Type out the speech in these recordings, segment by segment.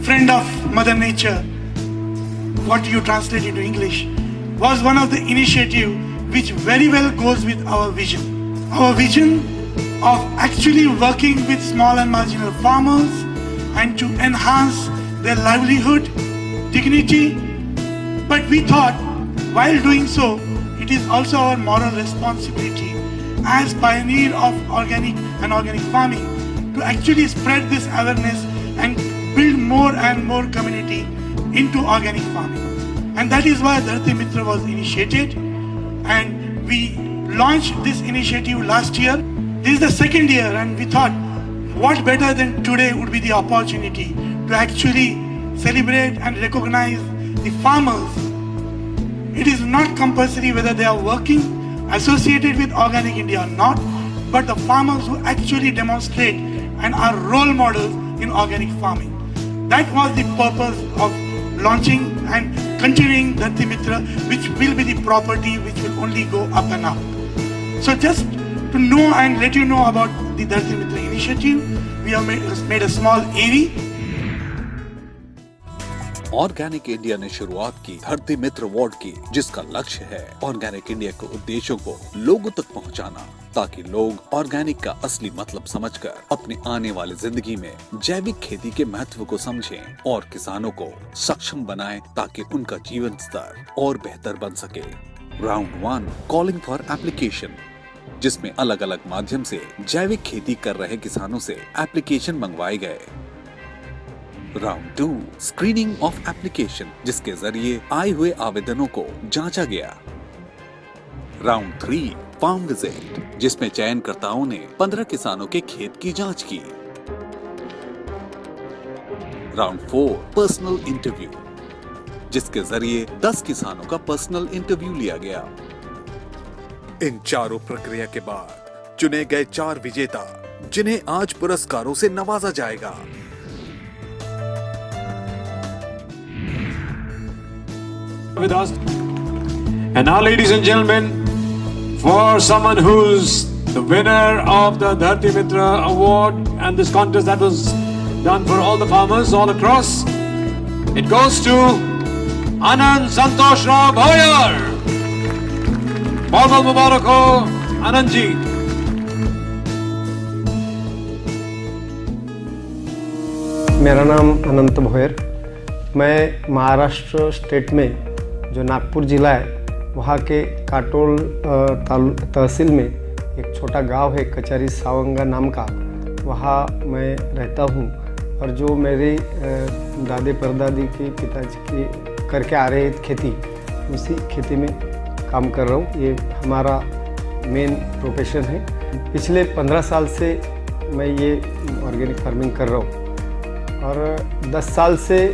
friend of Mother Nature, what you translate into English, was one of the initiative which very well goes with our vision. Our vision of actually working with small and marginal farmers and to enhance their livelihood, dignity. But we thought, while doing so, it is also our moral responsibility as pioneer of organic farming to actually spread this awareness and build more and more community into organic farming. And that is why Dharti Mitra was initiated, and we launched this initiative last year. This is the second year, and we thought what better than today would be the opportunity to actually celebrate and recognize the farmers. It is not compulsory whether they are working associated with Organic India or not, but the farmers who actually demonstrate and are role models in organic farming. That was the purpose of launching and continuing Dharti Mitra, which will be the property which will only go up and up. So just to know and let you know about the Dharti Mitra initiative, we have made a small AV. Organic India ने शुरुआत की धरती मित्र award की, जिसका लक्ष्य है organic India के उद्देश्यों को लोगों तक पहुंचाना, ताकि लोग ऑर्गेनिक का असली मतलब समझकर अपनी आने वाली जिंदगी में जैविक खेती के महत्व को समझें और किसानों को सक्षम बनाएं, ताकि उनका जीवन स्तर और बेहतर बन सके। राउंड 1 कॉलिंग फॉर एप्लीकेशन, जिसमें अलग अलग माध्यम से जैविक खेती कर रहे किसानों से एप्लीकेशन मंगवाए गए। राउंड 2 स्क्रीनिंग ऑफ एप्लीकेशन, जिसके जरिए आए हुए आवेदनों को जांचा गया। राउंड 3 फार्म विजिट, जिसमें चयनकर्ताओं ने 15 किसानों के खेत की जांच की। राउंड 4 पर्सनल इंटरव्यू, जिसके जरिए 10 किसानों का पर्सनल इंटरव्यू लिया गया। इन चारों प्रक्रिया के बाद चुने गए 4 विजेता, जिन्हें आज पुरस्कारों से नवाजा जाएगा। With us. And now, ladies and gentlemen, for someone who's the winner of the Dharti Mitra Award and this contest that was done for all the farmers all across, it goes to Anand Santosh Rao Bhoyar. Formal Mubarak ho, Anand ji. मेरा नाम अनंत भोयर, मैं Maharashtra state में जो नागपुर ज़िला है वहाँ के काटोल तहसील में एक छोटा गांव है कचारी सावंगा नाम का, वहाँ मैं रहता हूँ। और जो मेरे दादे परदादी के पिताजी के करके आ रहे खेती, उसी खेती में काम कर रहा हूँ। ये हमारा मेन प्रोफेशन है। पिछले 15 साल से मैं ये ऑर्गेनिक फार्मिंग कर रहा हूँ और 10 साल से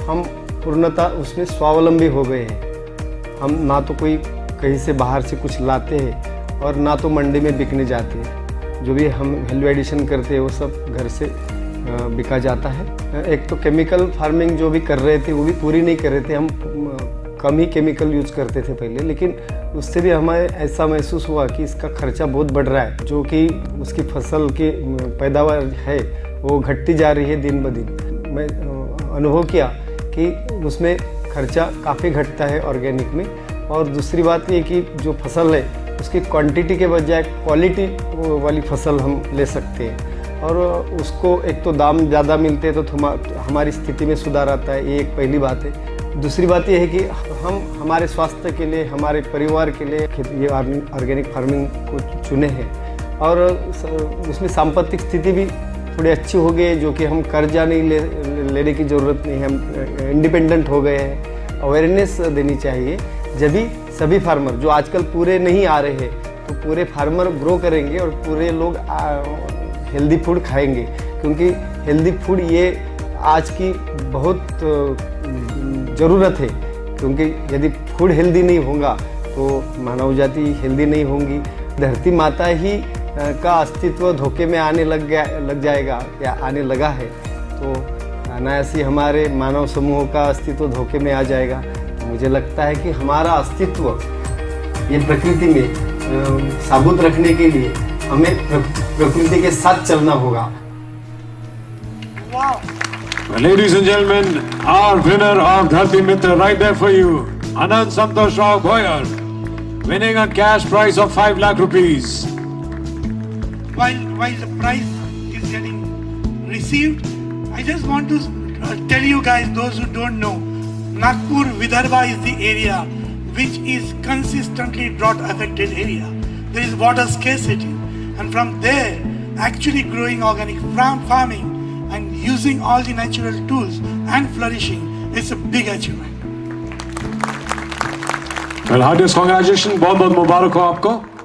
हम पूर्णतः उसमें स्वावलंबी हो गए हैं। हम ना तो कोई कहीं से बाहर से कुछ लाते हैं और ना तो मंडी में बिकने जाते हैं। जो भी हम वैल्यू एडिशन करते हैं वो सब घर से बिका जाता है। एक तो केमिकल फार्मिंग जो भी कर रहे थे वो भी पूरी नहीं कर रहे थे, हम कम ही केमिकल यूज करते थे पहले, लेकिन उससे भी हमें ऐसा महसूस हुआ कि इसका खर्चा बहुत बढ़ रहा है। जो कि उसकी फसल की पैदावार है वो घटती जा रही है दिन ब दिन। मैं अनुभव किया कि उसमें खर्चा काफ़ी घटता है ऑर्गेनिक में। और दूसरी बात ये कि जो फसल है उसकी क्वांटिटी के बजाय क्वालिटी वाली फसल हम ले सकते हैं और उसको एक तो दाम ज़्यादा मिलते हैं तो हमारी स्थिति में सुधार आता है। ये एक पहली बात है। दूसरी बात ये है कि हम हमारे स्वास्थ्य के लिए, हमारे परिवार के लिए ये ऑर्गेनिक फार्मिंग को चुने हैं और उसमें सांपत्तिक स्थिति भी थोड़ी अच्छी हो गई, जो कि हम कर्जा नहीं लेने की ज़रूरत नहीं है, हम इंडिपेंडेंट हो गए हैं। अवेयरनेस देनी चाहिए। जब भी सभी फार्मर जो आजकल पूरे नहीं आ रहे हैं तो पूरे फार्मर ग्रो करेंगे और पूरे लोग हेल्दी फूड खाएंगे, क्योंकि हेल्दी फूड ये आज की बहुत ज़रूरत है। क्योंकि यदि फूड हेल्दी नहीं होगा तो मानव जाति हेल्दी नहीं होगी। धरती माता ही का अस्तित्व धोखे में आने लग जाएगा या आने लगा है, तो अनायास ही हमारे मानव समूह का अस्तित्व धोखे में आ जाएगा। तो मुझे लगता है कि हमारा अस्तित्व ये प्रकृति में साबुत रखने के लिए हमें प्रकृति के साथ चलना होगा। Well, ladies and gentlemen, our winner of Dharti Mitra right there for you, Anand Santosh Rao Bhoyer, winning a cash prize of 5 lakh rupees. While the prize is getting received, I just want to tell you guys, those who don't know, Nagpur Vidarbha is the area which is consistently drought affected area. There is water scarcity, and from there actually growing organic farming and using all the natural tools and flourishing is a big achievement. Well, heartiest congratulations, बहुत बहुत मुबारक हो आपको.